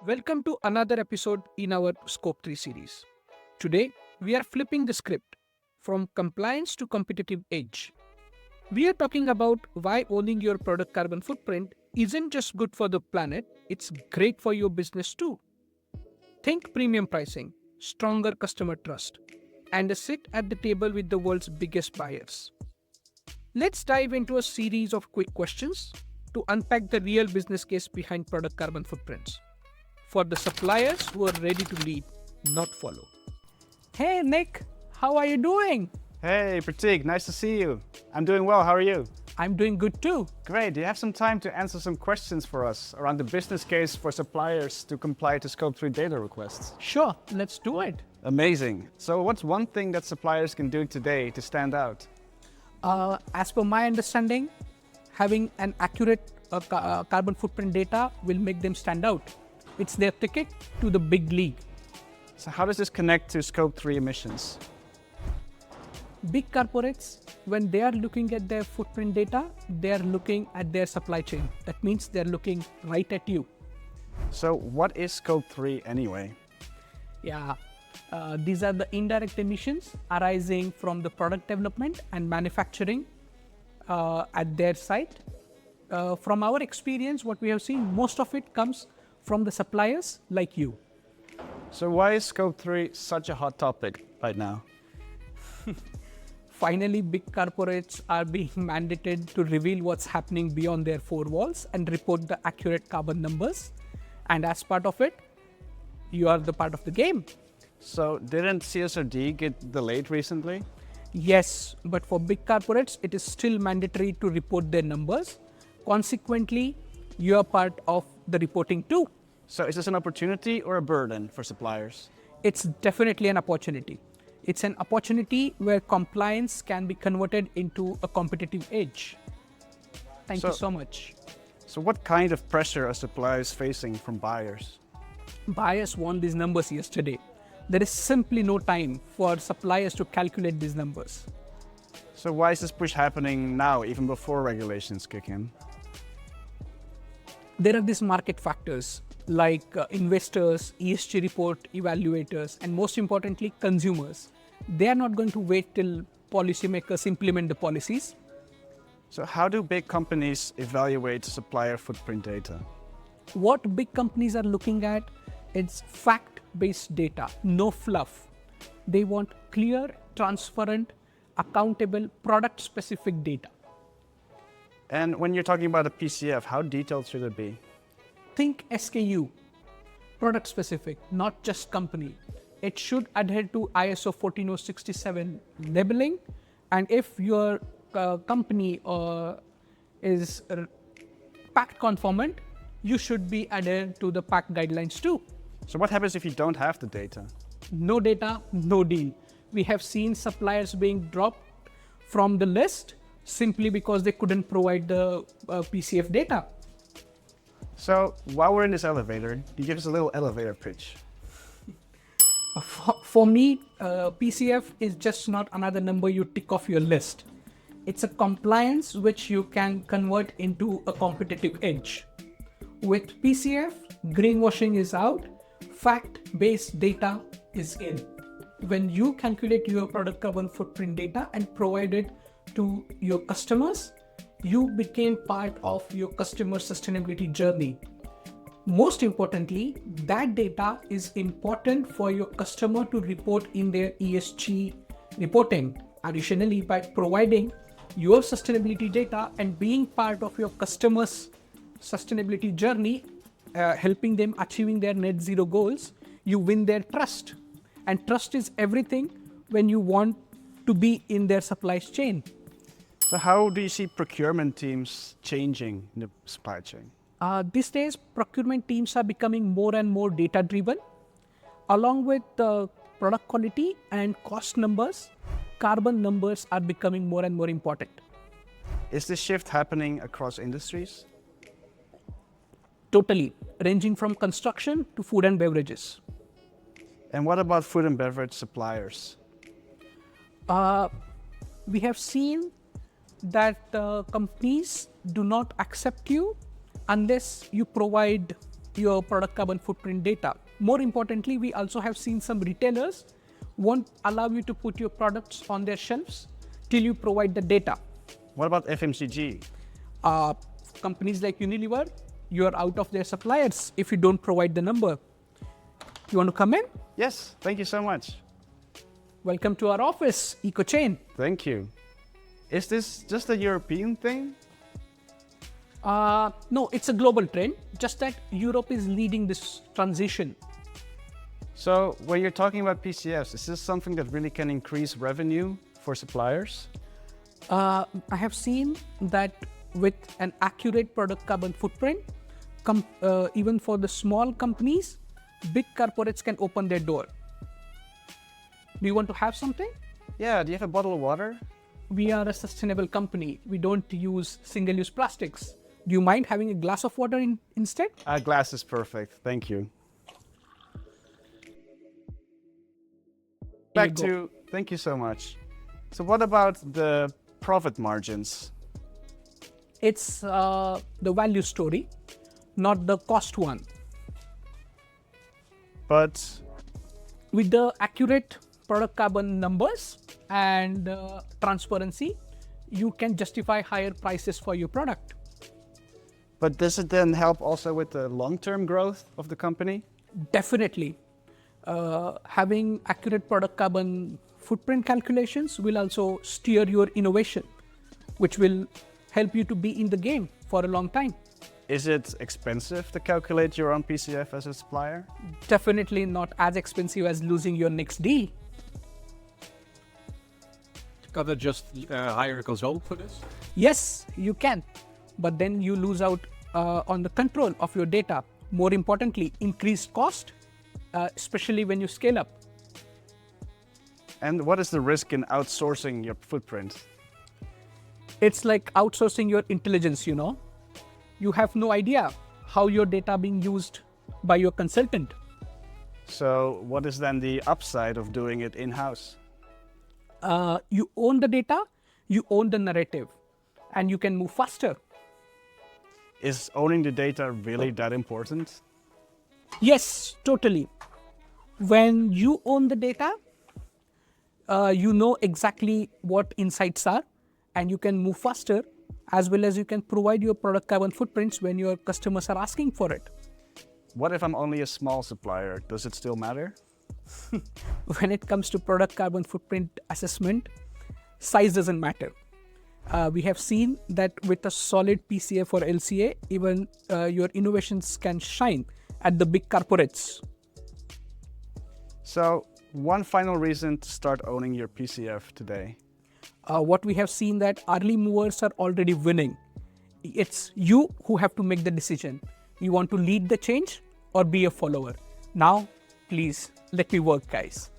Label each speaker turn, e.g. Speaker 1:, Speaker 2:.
Speaker 1: Welcome to another episode in our Scope 3 series. Today, we are flipping the script from compliance to competitive edge. We are talking about why owning your product carbon footprint isn't just good for the planet, it's great for your business too. Think premium pricing, stronger customer trust, and a sit at the table with the world's biggest buyers. Let's dive into a series of quick questions to unpack the real business case behind product carbon footprints for the suppliers who are ready to lead, not follow. Hey Nick, how are you doing?
Speaker 2: Hey Pratik, nice to see you. I'm doing well, how are you?
Speaker 1: I'm doing good too.
Speaker 2: Great, do you have some time to answer some questions for us around the business case for suppliers to comply to Scope 3 data requests?
Speaker 1: Sure, let's do it.
Speaker 2: Amazing. So what's one thing that suppliers can do today to stand out?
Speaker 1: As per my understanding, having an accurate carbon footprint data will make them stand out. It's their ticket to the big league.
Speaker 2: So how does this connect to Scope 3 emissions?
Speaker 1: Big corporates, when they are looking at their footprint data, they are looking at their supply chain. That means they're looking right at you.
Speaker 2: So what is Scope 3 anyway?
Speaker 1: Yeah, these are the indirect emissions arising from the product development and manufacturing at their site. From our experience, what we have seen, most of it comes from the suppliers like you.
Speaker 2: So why is Scope 3 such a hot topic right now?
Speaker 1: Finally, big corporates are being mandated to reveal what's happening beyond their four walls and report the accurate carbon numbers. And as part of it, you are the part of the game.
Speaker 2: So didn't CSRD get delayed recently?
Speaker 1: Yes, but for big corporates, it is still mandatory to report their numbers. Consequently, you are part of the reporting too.
Speaker 2: So is this an opportunity or a burden for suppliers?
Speaker 1: It's definitely an opportunity. It's an opportunity where compliance can be converted into a competitive edge. Thank you so much.
Speaker 2: So what kind of pressure are suppliers facing from buyers?
Speaker 1: Buyers want these numbers yesterday. There is simply no time for suppliers to calculate these numbers.
Speaker 2: So why is this push happening now, even before regulations kick in?
Speaker 1: There are these market factors like investors, ESG report evaluators, and most importantly, consumers. They are not going to wait till policymakers implement the policies.
Speaker 2: So how do big companies evaluate supplier footprint data?
Speaker 1: What big companies are looking at is fact-based data, no fluff. They want clear, transparent, accountable, product-specific data.
Speaker 2: And when you're talking about a PCF, how detailed should it be?
Speaker 1: Think SKU, product specific, not just company. It should adhere to ISO 14067 labeling, and if your company is pact conformant, you should be adhered to the pact guidelines too.
Speaker 2: So what happens if you don't have the data?
Speaker 1: No data, no deal. We have seen suppliers being dropped from the list simply because they couldn't provide the PCF data.
Speaker 2: So while we're in this elevator, you give us a little elevator pitch.
Speaker 1: For me, PCF is just not another number you tick off your list. It's a compliance which you can convert into a competitive edge. With PCF, greenwashing is out, fact-based data is in. When you calculate your product carbon footprint data and provide it to your customers, you became part of your customer sustainability journey. Most importantly, that data is important for your customer to report in their ESG reporting. Additionally, by providing your sustainability data and being part of your customers' sustainability journey, helping them achieving their net zero goals, you win their trust. And trust is everything when you want to be in their supply chain.
Speaker 2: So how do you see procurement teams changing in the supply chain?
Speaker 1: These days, procurement teams are becoming more and more data-driven. Along with product quality and cost numbers, carbon numbers are becoming more and more important.
Speaker 2: Is this shift happening across industries?
Speaker 1: Totally, ranging from construction to food and beverages.
Speaker 2: And what about food and beverage suppliers?
Speaker 1: We have seen that companies do not accept you unless you provide your product carbon footprint data. More importantly, we also have seen some retailers won't allow you to put your products on their shelves till you provide the data.
Speaker 2: What about FMCG?
Speaker 1: Companies like Unilever, you are out of their suppliers if you don't provide the number. You want to come in?
Speaker 2: Yes, thank you so much.
Speaker 1: Welcome to our office, Ecochain.
Speaker 2: Thank you. Is this just a European thing?
Speaker 1: No, it's a global trend, just that Europe is leading this transition.
Speaker 2: So when you're talking about PCFs, is this something that really can increase revenue for suppliers?
Speaker 1: I have seen that with an accurate product carbon footprint, even for the small companies, big corporates can open their door. Do you want to have something?
Speaker 2: Yeah, do you have a bottle of water?
Speaker 1: We are a sustainable company. We don't use single-use plastics. Do you mind having a glass of water instead?
Speaker 2: A glass is perfect, thank you. Thank you so much. So what about the profit margins?
Speaker 1: It's the value story, not the cost one.
Speaker 2: But
Speaker 1: with the accurate product carbon numbers and transparency, you can justify higher prices for your product.
Speaker 2: But does it then help also with the long-term growth of the company?
Speaker 1: Definitely. Having accurate product carbon footprint calculations will also steer your innovation, which will help you to be in the game for a long time.
Speaker 2: Is it expensive to calculate your own PCF as a supplier?
Speaker 1: Definitely not as expensive as losing your next deal.
Speaker 3: Can I just hire a consultant for this?
Speaker 1: Yes, you can, but then you lose out on the control of your data. More importantly, increased cost, especially when you scale up.
Speaker 2: And what is the risk in outsourcing your footprint?
Speaker 1: It's like outsourcing your intelligence, you know. You have no idea how your data being used by your consultant.
Speaker 2: So what is then the upside of doing it in-house?
Speaker 1: You own the data, you own the narrative, and you can move faster.
Speaker 2: Is owning the data really that important?
Speaker 1: Yes, totally. When you own the data, you know exactly what insights are, and you can move faster, as well as you can provide your product carbon footprints when your customers are asking for it.
Speaker 2: What if I'm only a small supplier? Does it still matter?
Speaker 1: When it comes to product carbon footprint assessment, size doesn't matter. We have seen that with a solid PCF or LCA, even your innovations can shine at the big corporates.
Speaker 2: So one final reason to start owning your PCF today.
Speaker 1: What we have seen that early movers are already winning. It's you who have to make the decision. You want to lead the change or be a follower. Now, please let me work, guys.